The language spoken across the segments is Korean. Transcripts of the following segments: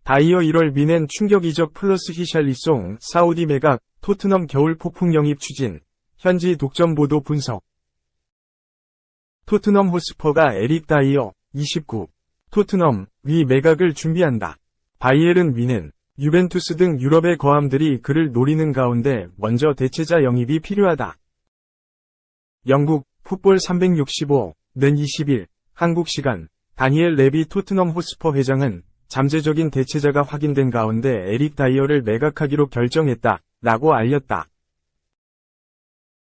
다이어 1월 미넨 충격 이적 플러스 히샬리송, 사우디 매각, 토트넘 겨울 폭풍 영입 추진, 현지 독점 보도 분석. 토트넘 호스퍼가 에릭 다이어, 29, 토트넘, 위 매각을 준비한다. 바이에른 뮌헨, 유벤투스 등 유럽의 거함들이 그를 노리는 가운데 먼저 대체자 영입이 필요하다. 영국, 풋볼 365, 는 20일, 한국 시간, 다니엘 레비 토트넘 호스퍼 회장은 잠재적인 대체자가 확인된 가운데 에릭 다이어를 매각하기로 결정했다, 라고 알렸다.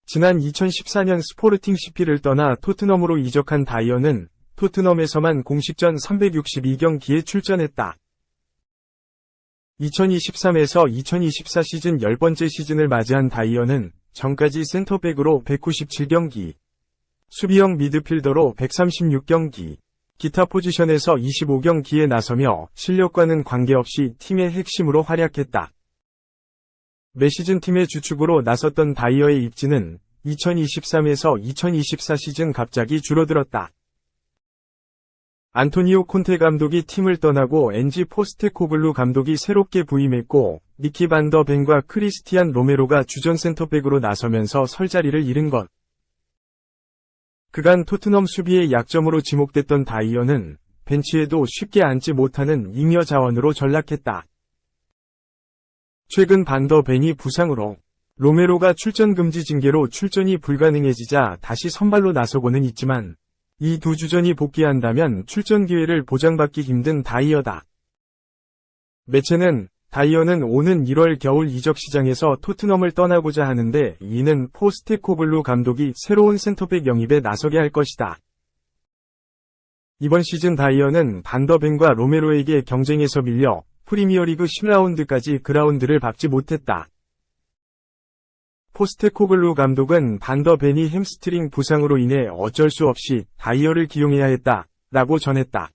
지난 2014년 스포르팅 CP를 떠나 토트넘으로 이적한 다이어는 토트넘에서만 공식전 362경기에 출전했다. 2023에서 2024 시즌 10번째 시즌을 맞이한 다이어는 전까지 센터백으로 197경기, 수비형 미드필더로 136경기, 기타 포지션에서 25경기에 나서며 실력과는 관계없이 팀의 핵심으로 활약했다. 매 시즌 팀의 주축으로 나섰던 다이어의 입지는 2023에서 2024 시즌 갑자기 줄어들었다. 안토니오 콘테 감독이 팀을 떠나고 엔지 포스테코글루 감독이 새롭게 부임했고 니키 반 더 벤과 크리스티안 로메로가 주전 센터백으로 나서면서 설 자리를 잃은 것. 그간 토트넘 수비의 약점으로 지목됐던 다이어는 벤치에도 쉽게 앉지 못하는 잉여 자원으로 전락했다. 최근 반 더 벤이 부상으로, 로메로가 출전 금지 징계로 출전이 불가능해지자 다시 선발로 나서고는 있지만 이 두 주전이 복귀한다면 출전 기회를 보장받기 힘든 다이어다. 매체는 다이어는 오는 1월 겨울 이적 시장에서 토트넘을 떠나고자 하는데 이는 포스테코글루 감독이 새로운 센터백 영입에 나서게 할 것이다. 이번 시즌 다이어는 반 더 벤과 로메로에게 경쟁에서 밀려 프리미어리그 10라운드까지 그라운드를 밟지 못했다. 포스테코글루 감독은 반 더 벤이 햄스트링 부상으로 인해 어쩔 수 없이 다이어를 기용해야 했다, 라고 전했다.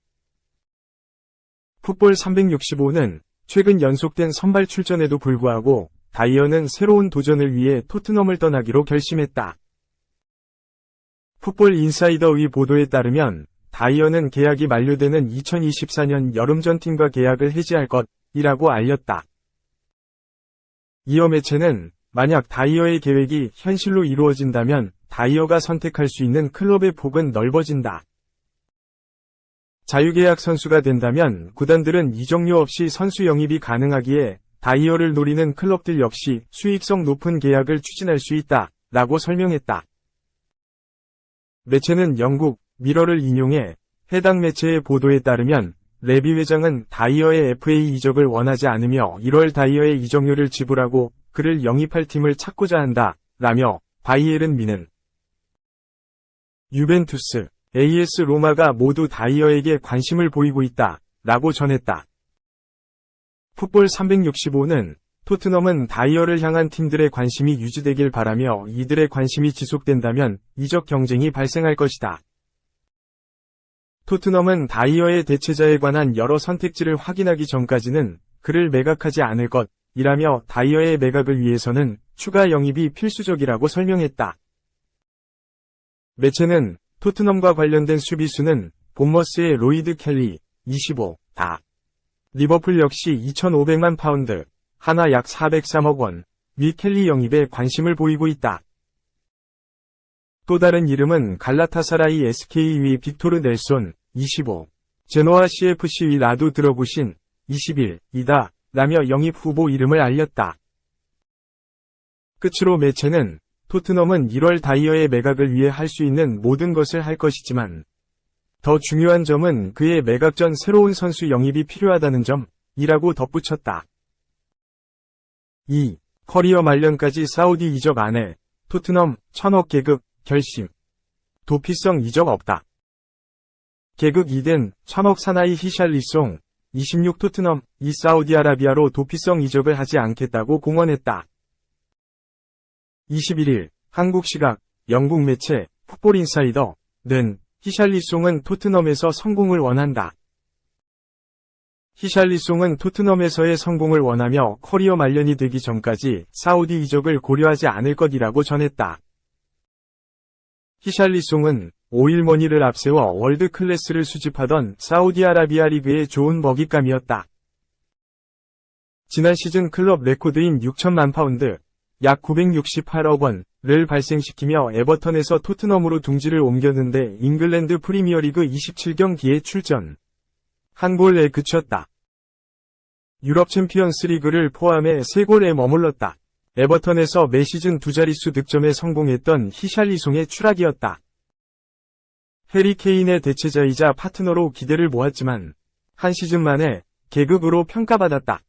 풋볼 365는 최근 연속된 선발 출전에도 불구하고 다이어는 새로운 도전을 위해 토트넘을 떠나기로 결심했다. 풋볼 인사이더의 보도에 따르면 다이어는 계약이 만료되는 2024년 여름전 팀과 계약을 해지할 것이라고 알렸다. 이어 매체는 만약 다이어의 계획이 현실로 이루어진다면 다이어가 선택할 수 있는 클럽의 폭은 넓어진다. 자유계약 선수가 된다면 구단들은 이적료 없이 선수 영입이 가능하기에 다이어를 노리는 클럽들 역시 수익성 높은 계약을 추진할 수 있다, 라고 설명했다. 매체는 영국 미러를 인용해 해당 매체의 보도에 따르면 레비 회장은 다이어의 FA 이적을 원하지 않으며 1월 다이어의 이적료를 지불하고 그를 영입할 팀을 찾고자 한다, 라며 바이에른 뮌헨, 유벤투스, AS 로마가 모두 다이어에게 관심을 보이고 있다, 라고 전했다. 풋볼 365는 토트넘은 다이어를 향한 팀들의 관심이 유지되길 바라며 이들의 관심이 지속된다면 이적 경쟁이 발생할 것이다. 토트넘은 다이어의 대체자에 관한 여러 선택지를 확인하기 전까지는 그를 매각하지 않을 것이라며 다이어의 매각을 위해서는 추가 영입이 필수적이라고 설명했다. 매체는 토트넘과 관련된 수비수는 본머스의 로이드 켈리, 25, 다. 리버풀 역시 2,500만 파운드, 하나 약 403억 원, 미 켈리 영입에 관심을 보이고 있다. 또 다른 이름은 갈라타사라이 SK의 빅토르 넬손, 25, 제노아 CFC의 라두 드러구신, 21, 이다, 라며 영입 후보 이름을 알렸다. 끝으로 매체는 토트넘은 1월 다이어의 매각을 위해 할 수 있는 모든 것을 할 것이지만 더 중요한 점은 그의 매각 전 새로운 선수 영입이 필요하다는 점이라고 덧붙였다. 2. 커리어 말년까지 사우디 이적 안해, 토트넘 1,000억 계급 결심. 도피성 이적 없다. 계급 2된 1,000억 사나이 히샬리송, 26 토트넘, 이 사우디아라비아로 도피성 이적을 하지 않겠다고 공언했다. 21일, 한국 시각, 영국 매체, 풋볼 인사이더,는 히샬리송은 토트넘에서 성공을 원한다. 히샬리송은 토트넘에서의 성공을 원하며 커리어 말년이 되기 전까지 사우디 이적을 고려하지 않을 것이라고 전했다. 히샬리송은 오일머니를 앞세워 월드 클래스를 수집하던 사우디아라비아 리그의 좋은 먹잇감이었다. 지난 시즌 클럽 레코드인 6천만 파운드, 약 968억 원을 발생시키며 에버턴에서 토트넘으로 둥지를 옮겼는데 잉글랜드 프리미어리그 27경기에 출전. 한 골에 그쳤다. 유럽 챔피언스 리그를 포함해 3골에 머물렀다. 에버턴에서 매 시즌 두 자릿수 득점에 성공했던 히샬리송의 추락이었다. 해리 케인의 대체자이자 파트너로 기대를 모았지만 한 시즌 만에 계급으로 평가받았다.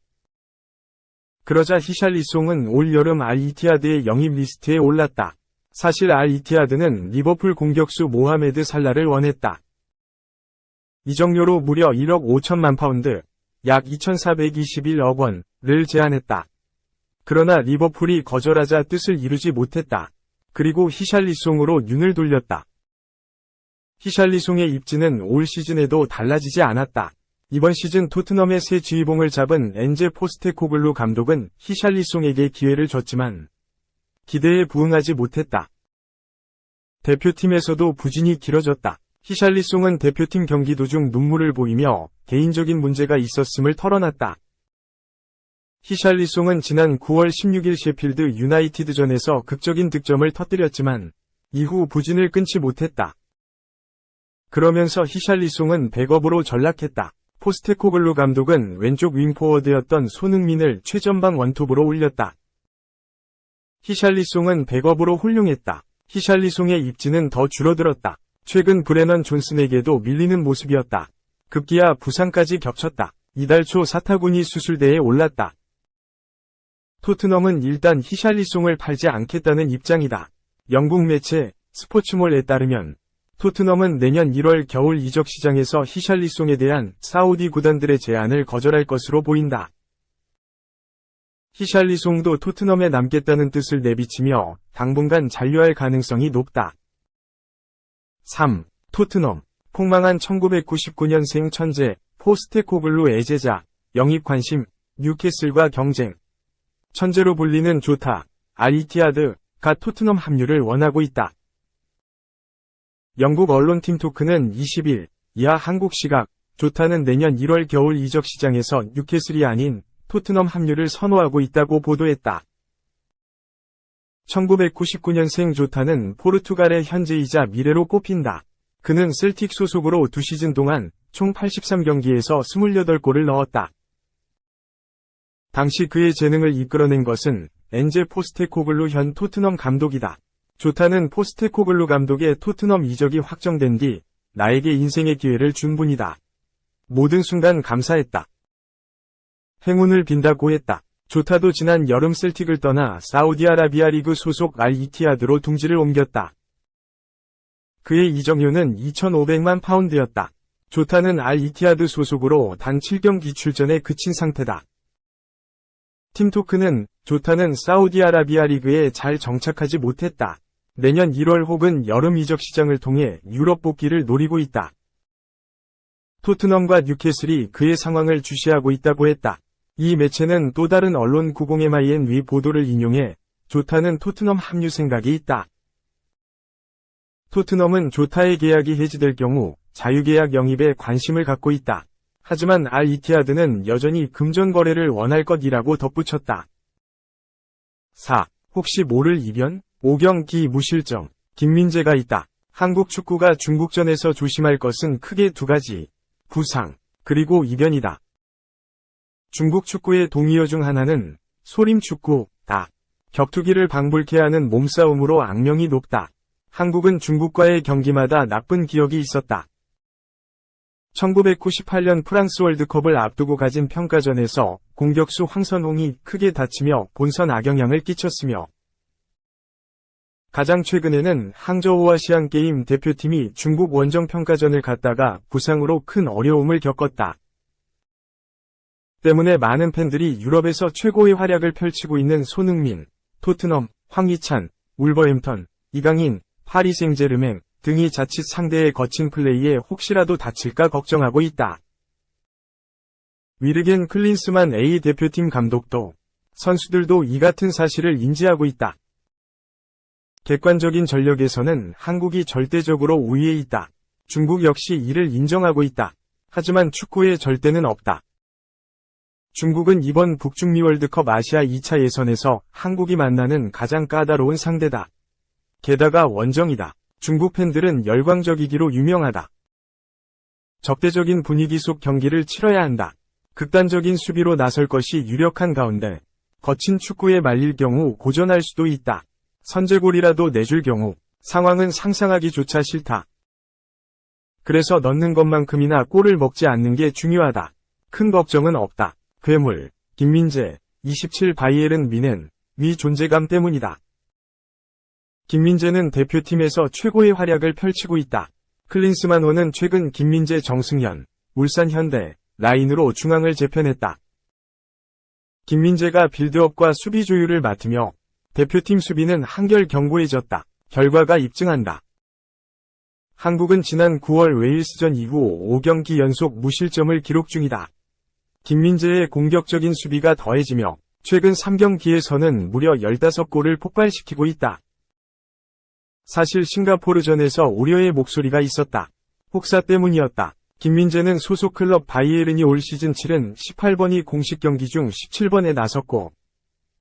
그러자 히샬리송은 올 여름 알이티하드의 영입 리스트에 올랐다. 사실 알이티하드는 리버풀 공격수 모하메드 살라를 원했다. 이적료로 무려 1억 5천만 파운드, 약 2,421억 원을 제안했다. 그러나 리버풀이 거절하자 뜻을 이루지 못했다. 그리고 히샬리송으로 눈을 돌렸다. 히샬리송의 입지는 올 시즌에도 달라지지 않았다. 이번 시즌 토트넘의 새 지휘봉을 잡은 엔제 포스테코글루 감독은 히샬리송에게 기회를 줬지만 기대에 부응하지 못했다. 대표팀에서도 부진이 길어졌다. 히샬리송은 대표팀 경기 도중 눈물을 보이며 개인적인 문제가 있었음을 털어놨다. 히샬리송은 지난 9월 16일 셰필드 유나이티드전에서 극적인 득점을 터뜨렸지만 이후 부진을 끊지 못했다. 그러면서 히샬리송은 백업으로 전락했다. 포스테코글루 감독은 왼쪽 윙포워드였던 손흥민을 최전방 원톱으로 올렸다. 히샬리송은 백업으로 훌륭했다. 히샬리송의 입지는 더 줄어들었다. 최근 브레넌 존슨에게도 밀리는 모습이었다. 급기야 부상까지 겹쳤다. 이달 초 사타구니 수술대에 올랐다. 토트넘은 일단 히샬리송을 팔지 않겠다는 입장이다. 영국 매체 스포츠몰에 따르면 토트넘은 내년 1월 겨울 이적 시장에서 히샬리송에 대한 사우디 구단들의 제안을 거절할 것으로 보인다. 히샬리송도 토트넘에 남겠다는 뜻을 내비치며 당분간 잔류할 가능성이 높다. 3. 토트넘. 폭망한 1999년생 천재, 포스테코글루 애제자, 영입 관심, 뉴캐슬과 경쟁. 천재로 불리는 조타, 알이티하드가 토트넘 합류를 원하고 있다. 영국 언론 팀토크는 20일, 이하 한국 시각, 조타는 내년 1월 겨울 이적 시장에서 뉴캐슬이 아닌 토트넘 합류를 선호하고 있다고 보도했다. 1999년생 조타는 포르투갈의 현재이자 미래로 꼽힌다. 그는 셀틱 소속으로 2시즌 동안 총 83경기에서 28골을 넣었다. 당시 그의 재능을 이끌어낸 것은 엔제 포스테코글루 현 토트넘 감독이다. 조타는 포스테코글루 감독의 토트넘 이적이 확정된 뒤 나에게 인생의 기회를 준 분이다. 모든 순간 감사했다. 행운을 빈다고 했다. 조타도 지난 여름 셀틱을 떠나 사우디아라비아 리그 소속 알이티하드로 둥지를 옮겼다. 그의 이적료는 2,500만 파운드였다. 조타는 알이티하드 소속으로 단 7경기 출전에 그친 상태다. 팀토크는 조타는 사우디아라비아 리그에 잘 정착하지 못했다. 내년 1월 혹은 여름 이적 시장을 통해 유럽 복귀를 노리고 있다. 토트넘과 뉴캐슬이 그의 상황을 주시하고 있다고 했다. 이 매체는 또 다른 언론 90MIN 보도를 인용해 조타는 토트넘 합류 생각이 있다. 토트넘은 조타의 계약이 해지될 경우 자유계약 영입에 관심을 갖고 있다. 하지만 알이티하드는 여전히 금전 거래를 원할 것이라고 덧붙였다. 4. 혹시 모를 이변? 5경기 무실점. 김민재가 있다. 한국 축구가 중국전에서 조심할 것은 크게 두 가지. 부상, 그리고 이변이다. 중국 축구의 동의어 중 하나는 소림축구다. 격투기를 방불케 하는 몸싸움으로 악명이 높다. 한국은 중국과의 경기마다 나쁜 기억이 있었다. 1998년 프랑스 월드컵을 앞두고 가진 평가전에서 공격수 황선홍이 크게 다치며 본선 악영향을 끼쳤으며 가장 최근에는 항저우 아시안게임 대표팀이 중국 원정 평가전을 갔다가 부상으로 큰 어려움을 겪었다. 때문에 많은 팬들이 유럽에서 최고의 활약을 펼치고 있는 손흥민, 토트넘, 황희찬, 울버햄턴, 이강인, 파리 생제르맹 등이 자칫 상대의 거친 플레이에 혹시라도 다칠까 걱정하고 있다. 위르겐 클린스만 A 대표팀 감독도 선수들도 이 같은 사실을 인지하고 있다. 객관적인 전력에서는 한국이 절대적으로 우위에 있다. 중국 역시 이를 인정하고 있다. 하지만 축구에 절대는 없다. 중국은 이번 북중미 월드컵 아시아 2차 예선에서 한국이 만나는 가장 까다로운 상대다. 게다가 원정이다. 중국 팬들은 열광적이기로 유명하다. 적대적인 분위기 속 경기를 치러야 한다. 극단적인 수비로 나설 것이 유력한 가운데 거친 축구에 말릴 경우 고전할 수도 있다. 선제골이라도 내줄 경우 상황은 상상하기조차 싫다. 그래서 넣는 것만큼이나 골을 먹지 않는 게 중요하다. 큰 걱정은 없다. 괴물, 김민재, 27 바이에른 뮌헨, 위 존재감 때문이다. 김민재는 대표팀에서 최고의 활약을 펼치고 있다. 클린스만호는 최근 김민재 정승현, 울산 현대, 라인으로 중앙을 재편했다. 김민재가 빌드업과 수비 조율을 맡으며 대표팀 수비는 한결 견고해졌다. 결과가 입증한다. 한국은 지난 9월 웨일스전 이후 5경기 연속 무실점을 기록 중이다. 김민재의 공격적인 수비가 더해지며 최근 3경기에서는 무려 15골을 폭발시키고 있다. 사실 싱가포르전에서 우려의 목소리가 있었다. 혹사 때문이었다. 김민재는 소속 클럽 바이에른이 올 시즌 7은 18번이 공식 경기 중 17번에 나섰고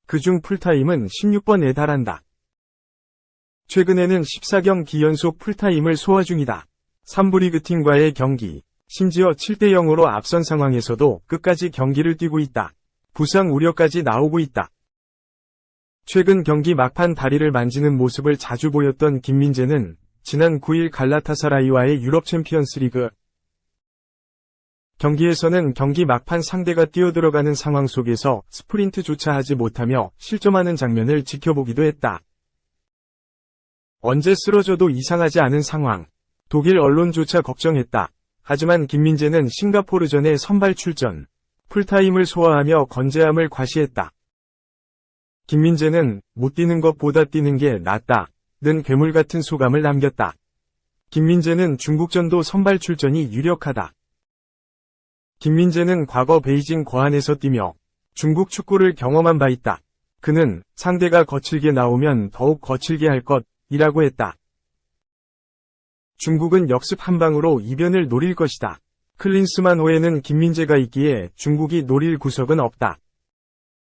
그중 풀타임은 16번에 달한다. 최근에는 14경기 연속 풀타임을 소화 중이다. 3부 리그팀과의 경기, 심지어 7대0으로 앞선 상황에서도 끝까지 경기를 뛰고 있다. 부상 우려까지 나오고 있다. 최근 경기 막판 다리를 만지는 모습을 자주 보였던 김민재는 지난 9일 갈라타사라이와의 유럽 챔피언스 리그 경기에서는 경기 막판 상대가 뛰어들어가는 상황 속에서 스프린트조차 하지 못하며 실점하는 장면을 지켜보기도 했다. 언제 쓰러져도 이상하지 않은 상황. 독일 언론조차 걱정했다. 하지만 김민재는 싱가포르전에 선발 출전, 풀타임을 소화하며 건재함을 과시했다. 김민재는 못 뛰는 것보다 뛰는 게 낫다는 괴물 같은 소감을 남겼다. 김민재는 중국전도 선발 출전이 유력하다. 김민재는 과거 베이징 거안에서 뛰며 중국 축구를 경험한 바 있다. 그는 상대가 거칠게 나오면 더욱 거칠게 할 것이라고 했다. 중국은 역습 한 방으로 이변을 노릴 것이다. 클린스만호에는 김민재가 있기에 중국이 노릴 구석은 없다.